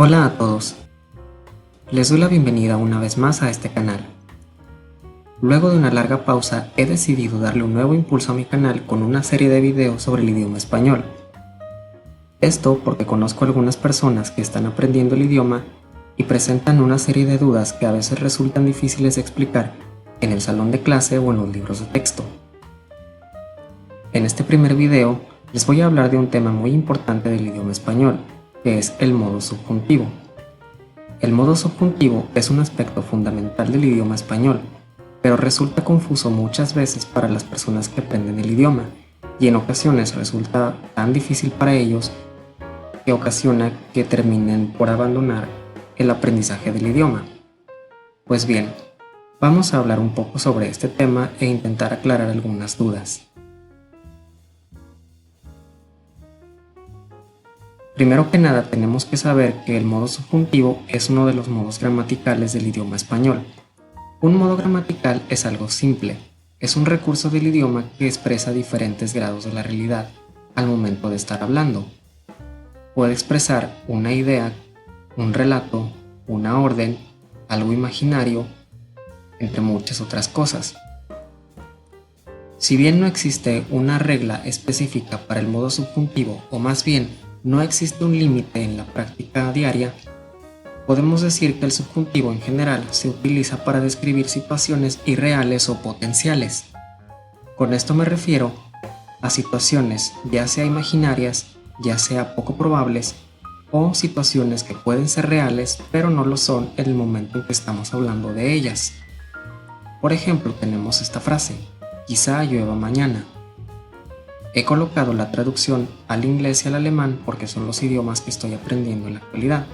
Hola a todos, les doy la bienvenida una vez más a este canal. Luego de una larga pausa he decidido darle un nuevo impulso a mi canal con una serie de videos sobre el idioma español. Esto porque conozco a algunas personas que están aprendiendo el idioma y presentan una serie de dudas que a veces resultan difíciles de explicar en el salón de clase o en los libros de texto. En este primer video les voy a hablar de un tema muy importante del idioma español, que es el modo subjuntivo. El modo subjuntivo es un aspecto fundamental del idioma español, pero resulta confuso muchas veces para las personas que aprenden el idioma y en ocasiones resulta tan difícil para ellos que ocasiona que terminen por abandonar el aprendizaje del idioma. Pues bien, vamos a hablar un poco sobre este tema e intentar aclarar algunas dudas. Primero que nada tenemos que saber que el modo subjuntivo es uno de los modos gramaticales del idioma español. Un modo gramatical es algo simple, es un recurso del idioma que expresa diferentes grados de la realidad al momento de estar hablando. Puede expresar una idea, un relato, una orden, algo imaginario, entre muchas otras cosas. Si bien no existe una regla específica para el modo subjuntivo, o más bien no existe un límite en la práctica diaria, podemos decir que el subjuntivo en general se utiliza para describir situaciones irreales o potenciales. Con esto me refiero a situaciones ya sea imaginarias, ya sea poco probables, o situaciones que pueden ser reales pero no lo son en el momento en que estamos hablando de ellas. Por ejemplo, tenemos esta frase: quizá llueva mañana. He colocado la traducción al inglés y al alemán porque son los idiomas que estoy aprendiendo en la actualidad.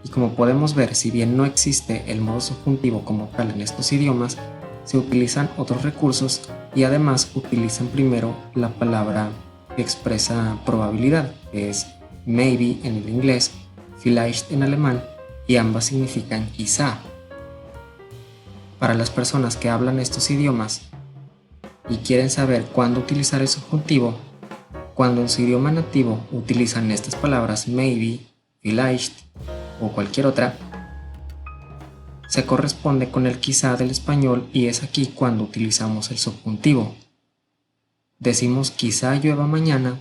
Y como podemos ver, si bien no existe el modo subjuntivo como tal en estos idiomas, se utilizan otros recursos y además utilizan primero la palabra que expresa probabilidad, que es maybe en el inglés, vielleicht en alemán, y ambas significan quizá. Para las personas que hablan estos idiomas y quieren saber cuándo utilizar el subjuntivo, cuando en su idioma nativo utilizan estas palabras maybe, vielleicht o cualquier otra, se corresponde con el quizá del español y es aquí cuando utilizamos el subjuntivo. Decimos quizá llueva mañana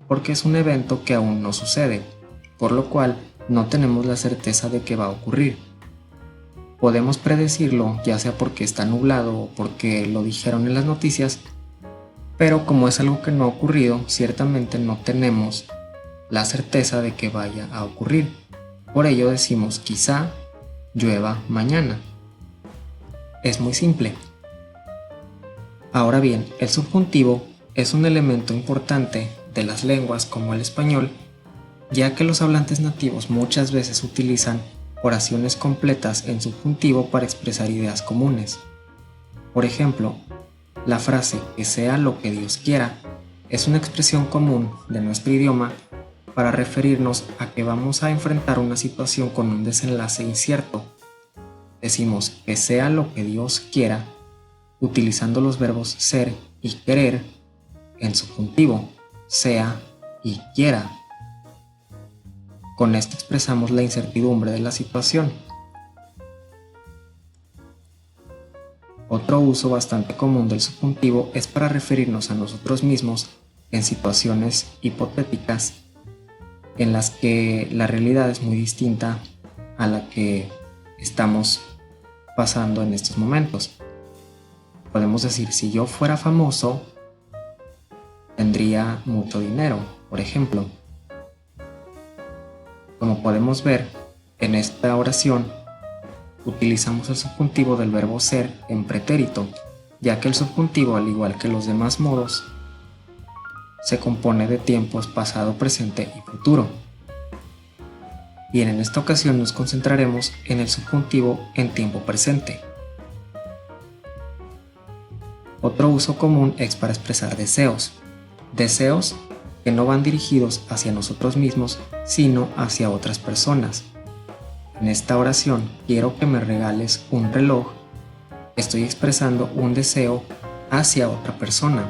porque es un evento que aún no sucede, por lo cual no tenemos la certeza de que va a ocurrir. Podemos predecirlo, ya sea porque está nublado o porque lo dijeron en las noticias, pero como es algo que no ha ocurrido, ciertamente no tenemos la certeza de que vaya a ocurrir. Por ello decimos quizá llueva mañana. Es muy simple. Ahora bien, el subjuntivo es un elemento importante de las lenguas como el español, ya que los hablantes nativos muchas veces utilizan oraciones completas en subjuntivo para expresar ideas comunes. Por ejemplo, la frase que sea lo que Dios quiera es una expresión común de nuestro idioma para referirnos a que vamos a enfrentar una situación con un desenlace incierto. Decimos que sea lo que Dios quiera utilizando los verbos ser y querer en subjuntivo, sea y quiera. Con esto expresamos la incertidumbre de la situación. Otro uso bastante común del subjuntivo es para referirnos a nosotros mismos en situaciones hipotéticas en las que la realidad es muy distinta a la que estamos pasando en estos momentos. Podemos decir, si yo fuera famoso, tendría mucho dinero, por ejemplo. Como podemos ver, en esta oración utilizamos el subjuntivo del verbo ser en pretérito, ya que el subjuntivo, al igual que los demás modos, se compone de tiempos pasado, presente y futuro. Bien, en esta ocasión nos concentraremos en el subjuntivo en tiempo presente. Otro uso común es para expresar deseos. Deseos que no van dirigidos hacia nosotros mismos, sino hacia otras personas. En esta oración, quiero que me regales un reloj. Estoy expresando un deseo hacia otra persona.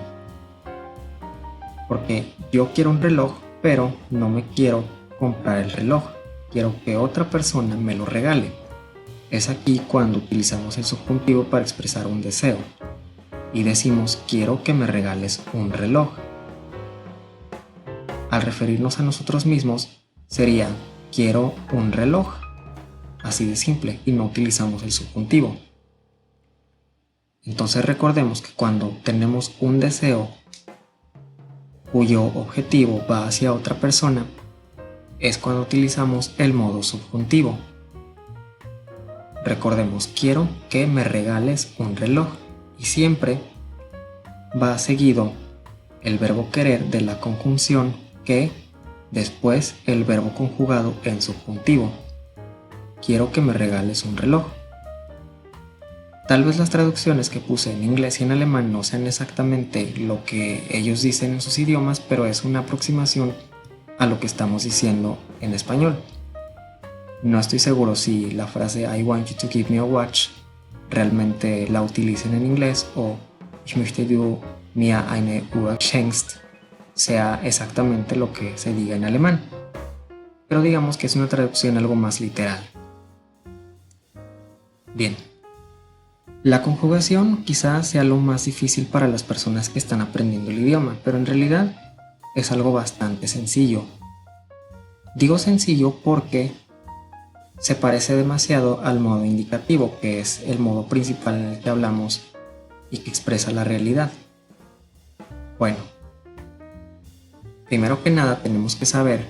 Porque yo quiero un reloj, pero no me quiero comprar el reloj. quiero que otra persona me lo regale. Es aquí cuando utilizamos el subjuntivo para expresar un deseo y decimos quiero que me regales un reloj. Al referirnos a nosotros mismos sería quiero un reloj, así de simple, y no utilizamos el subjuntivo. Entonces recordemos que cuando tenemos un deseo cuyo objetivo va hacia otra persona, es cuando utilizamos el modo subjuntivo. Recordemos, quiero que me regales un reloj, y siempre va seguido el verbo querer de la conjunción que, después el verbo conjugado en subjuntivo. Quiero que me regales un reloj. Tal vez las traducciones que puse en inglés y en alemán no sean exactamente lo que ellos dicen en sus idiomas, pero es una aproximación a lo que estamos diciendo en español. No estoy seguro si la frase I want you to give me a watch realmente la utilicen en inglés o Ich möchte du mir eine Uhr schenkst sea exactamente lo que se diga en alemán, pero digamos que es una traducción algo más literal. Bien, la conjugación quizás sea lo más difícil para las personas que están aprendiendo el idioma, pero en realidad es algo bastante sencillo. Digo sencillo porque se parece demasiado al modo indicativo, que es el modo principal en el que hablamos y que expresa la realidad. Bueno, primero que nada tenemos que saber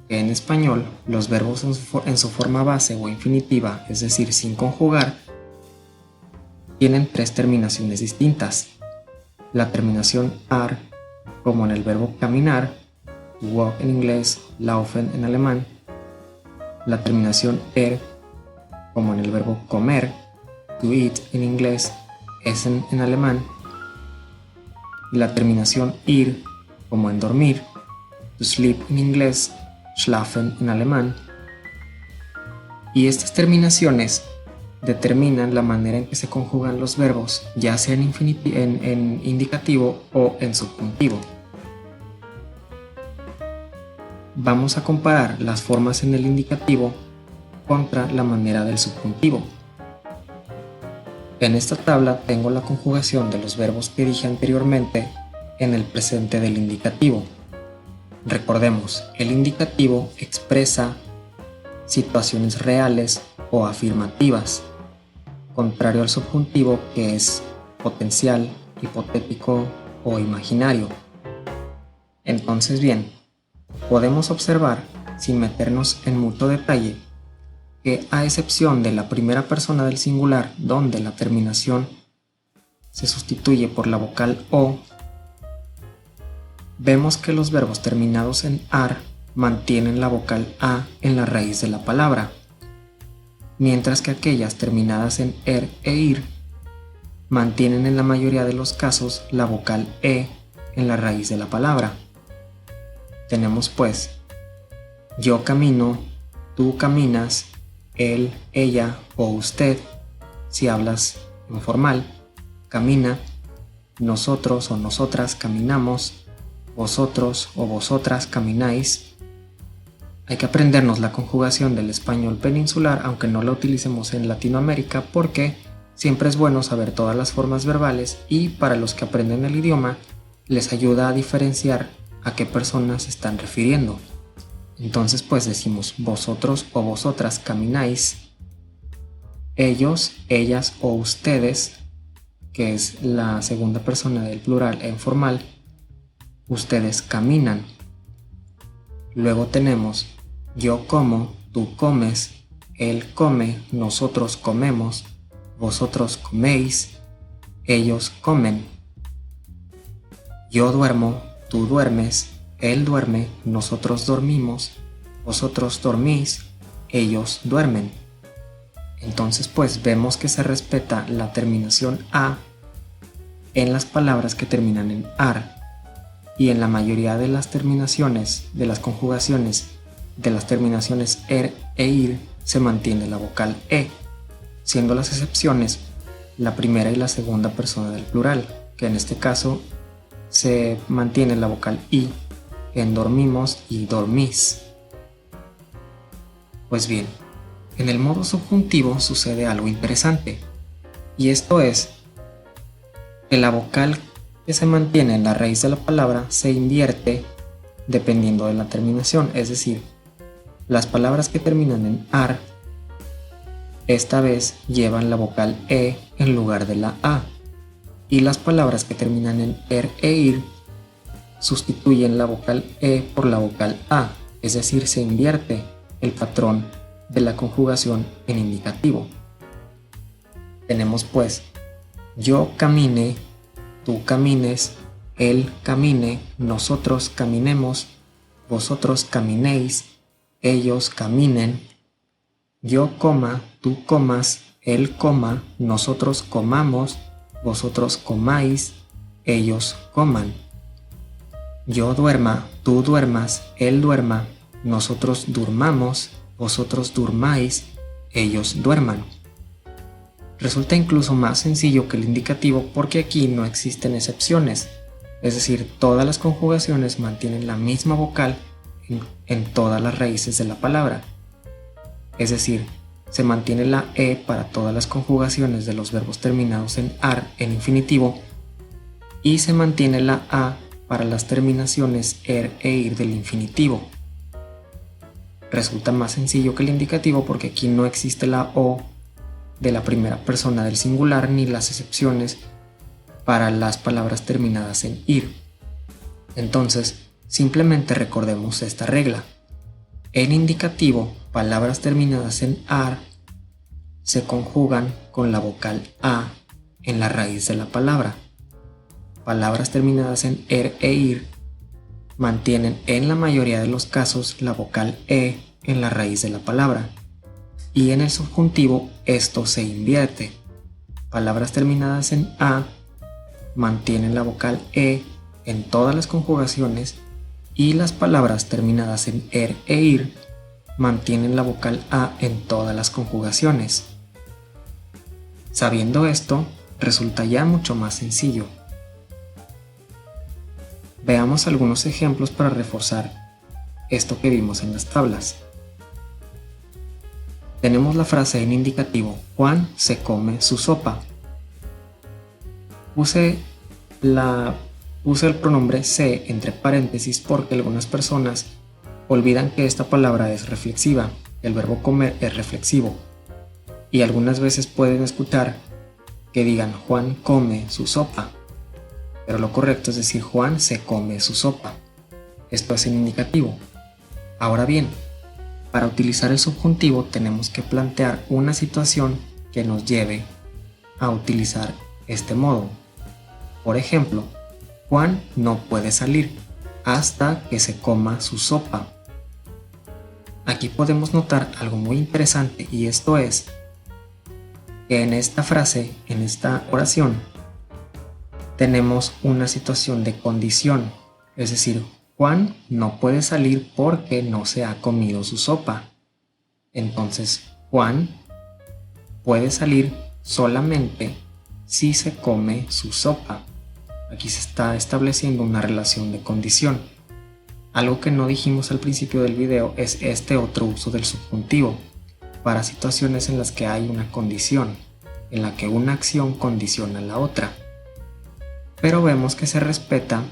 que en español los verbos en su forma base o infinitiva, es decir, sin conjugar, tienen tres terminaciones distintas. La terminación ar, como en el verbo caminar, to walk en inglés, laufen en alemán. La terminación como en el verbo comer, to eat en inglés, essen en alemán. Y la terminación ir, como en dormir, to sleep en inglés, schlafen en alemán. Y estas terminaciones determinan la manera en que se conjugan los verbos, ya sea en indicativo o en subjuntivo. Vamos a comparar las formas en el indicativo contra la manera del subjuntivo. En esta tabla tengo la conjugación de los verbos que dije anteriormente en el presente del indicativo. Recordemos, el indicativo expresa situaciones reales o afirmativas, contrario al subjuntivo que es potencial, hipotético o imaginario. Entonces bien, podemos observar, sin meternos en mucho detalle, que a excepción de la primera persona del singular, donde la terminación se sustituye por la vocal o, vemos que los verbos terminados en ar mantienen la vocal a en la raíz de la palabra, mientras que aquellas terminadas en e ir mantienen en la mayoría de los casos la vocal e en la raíz de la palabra. Tenemos pues, yo camino, tú caminas, él, ella o usted, si hablas informal, camina, nosotros o nosotras caminamos, vosotros o vosotras camináis. Hay que aprendernos la conjugación del español peninsular, aunque no la utilicemos en Latinoamérica, porque siempre es bueno saber todas las formas verbales y para los que aprenden el idioma les ayuda a diferenciar a qué personas se están refiriendo. Entonces pues decimos vosotros o vosotras camináis, ellos, ellas o ustedes, que es la segunda persona del plural en formal, ustedes caminan. Luego tenemos yo como, tú comes, él come, nosotros comemos, vosotros coméis, ellos comen. Yo duermo, tú duermes, él duerme, nosotros dormimos, vosotros dormís, ellos duermen. Entonces pues vemos que se respeta la terminación a en las palabras que terminan en ar y en la mayoría de las terminaciones, de las conjugaciones de las terminaciones er e ir se mantiene la vocal e, siendo las excepciones la primera y la segunda persona del plural, que en este caso se mantiene la vocal i en dormimos y dormís. Pues bien, en el modo subjuntivo sucede algo interesante, y esto es que la vocal que se mantiene en la raíz de la palabra se invierte dependiendo de la terminación, es decir, las palabras que terminan en ar esta vez llevan la vocal e en lugar de la a, y las palabras que terminan en er e ir sustituyen la vocal e por la vocal a, es decir, se invierte el patrón de la conjugación en indicativo. Tenemos pues yo camine, tú camines, él camine, nosotros caminemos, vosotros caminéis, ellos caminen, yo coma, tú comas, él coma, nosotros comamos, vosotros comáis, ellos coman. Yo duerma, tú duermas, él duerma, nosotros durmamos, vosotros durmáis, ellos duerman. Resulta incluso más sencillo que el indicativo porque aquí no existen excepciones, es decir, todas las conjugaciones mantienen la misma vocal en todas las raíces de la palabra. Es decir, se mantiene la e para todas las conjugaciones de los verbos terminados en ar en infinitivo y se mantiene la a para las terminaciones er e ir del infinitivo. Resulta más sencillo que el indicativo porque aquí no existe la o de la primera persona del singular ni las excepciones para las palabras terminadas en ir. Entonces, simplemente recordemos esta regla. En indicativo, palabras terminadas en ar se conjugan con la vocal a en la raíz de la palabra. Palabras terminadas en er e ir mantienen en la mayoría de los casos la vocal e en la raíz de la palabra. Y en el subjuntivo esto se invierte. Palabras terminadas en a mantienen la vocal e en todas las conjugaciones y las palabras terminadas en er e ir mantienen la vocal a en todas las conjugaciones. Sabiendo esto, resulta ya mucho más sencillo. Veamos algunos ejemplos para reforzar esto que vimos en las tablas. Tenemos la frase en indicativo, Juan se come su sopa. Puse el pronombre se entre paréntesis porque algunas personas olvidan que esta palabra es reflexiva, el verbo comer es reflexivo, y algunas veces pueden escuchar que digan Juan come su sopa, pero lo correcto es decir Juan se come su sopa. Esto es en indicativo. Ahora bien, para utilizar el subjuntivo tenemos que plantear una situación que nos lleve a utilizar este modo. Por ejemplo, Juan no puede salir hasta que se coma su sopa. Aquí podemos notar algo muy interesante y esto es que en esta frase, en esta oración, tenemos una situación de condición, es decir, Juan no puede salir porque no se ha comido su sopa. Entonces, Juan puede salir solamente si se come su sopa. Aquí se está estableciendo una relación de condición. Algo que no dijimos al principio del video es este otro uso del subjuntivo, para situaciones en las que hay una condición, en la que una acción condiciona a la otra. Pero vemos que se respeta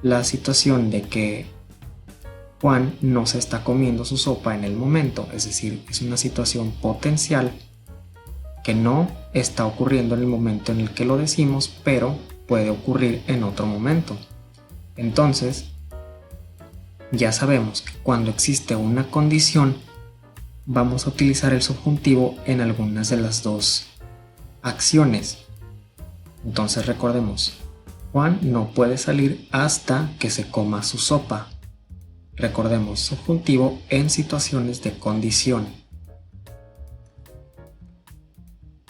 la situación de que Juan no se está comiendo su sopa en el momento, es decir, es una situación potencial que no está ocurriendo en el momento en el que lo decimos, pero puede ocurrir en otro momento. Entonces, ya sabemos que cuando existe una condición, vamos a utilizar el subjuntivo en algunas de las dos acciones. Entonces recordemos, Juan no puede salir hasta que se coma su sopa. Recordemos, subjuntivo en situaciones de condición.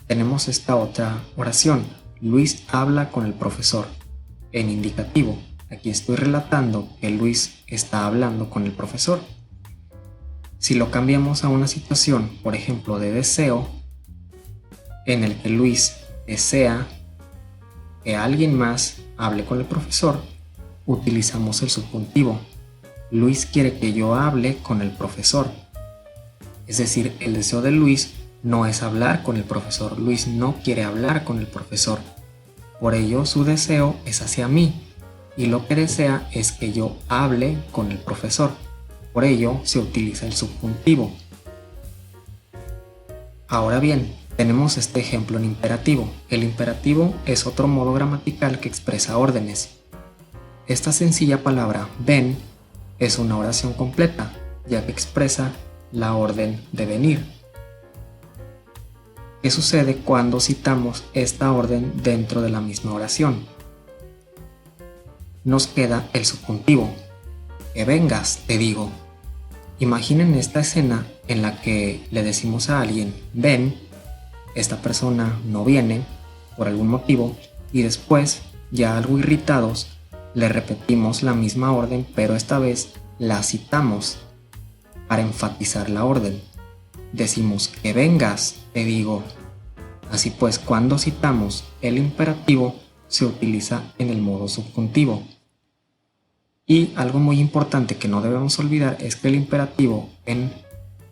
Tenemos esta otra oración. Luis habla con el profesor. En indicativo, aquí estoy relatando que Luis está hablando con el profesor. Si lo cambiamos a una situación, por ejemplo, de deseo, en el que Luis desea que alguien más hable con el profesor, utilizamos el subjuntivo. Luis quiere que yo hable con el profesor. Es decir, el deseo de Luis no es hablar con el profesor. Luis no quiere hablar con el profesor. Por ello, su deseo es hacia mí y lo que desea es que yo hable con el profesor. Por ello, se utiliza el subjuntivo. Ahora bien, tenemos este ejemplo en imperativo. El imperativo es otro modo gramatical que expresa órdenes. Esta sencilla palabra ven es una oración completa, ya que expresa la orden de venir. ¿Qué sucede cuando citamos esta orden dentro de la misma oración? Nos queda el subjuntivo. Que vengas, te digo. Imaginen esta escena en la que le decimos a alguien ven, esta persona no viene por algún motivo y después, ya algo irritados, le repetimos la misma orden, pero esta vez la citamos para enfatizar la orden. Decimos que vengas, te digo. Así pues, cuando citamos el imperativo se utiliza en el modo subjuntivo. Y algo muy importante que no debemos olvidar es que el imperativo en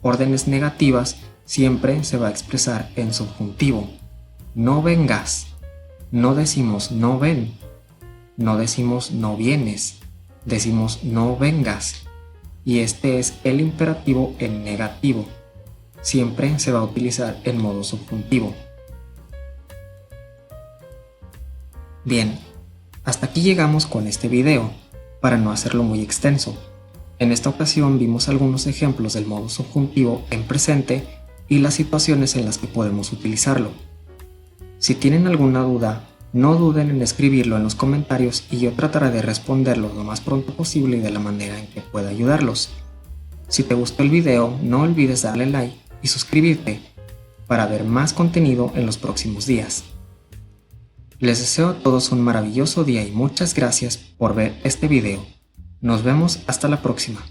órdenes negativas siempre se va a expresar en subjuntivo. No vengas. No decimos no ven. No decimos no vienes. Decimos no vengas. Y este es el imperativo en negativo. Siempre se va a utilizar en modo subjuntivo. Bien, hasta aquí llegamos con este video, para no hacerlo muy extenso. En esta ocasión vimos algunos ejemplos del modo subjuntivo en presente y las situaciones en las que podemos utilizarlo. Si tienen alguna duda, no duden en escribirlo en los comentarios y yo trataré de responderlo lo más pronto posible y de la manera en que pueda ayudarlos. Si te gustó el video, no olvides darle like y suscribirte para ver más contenido en los próximos días. Les deseo a todos un maravilloso día y muchas gracias por ver este video. Nos vemos hasta la próxima.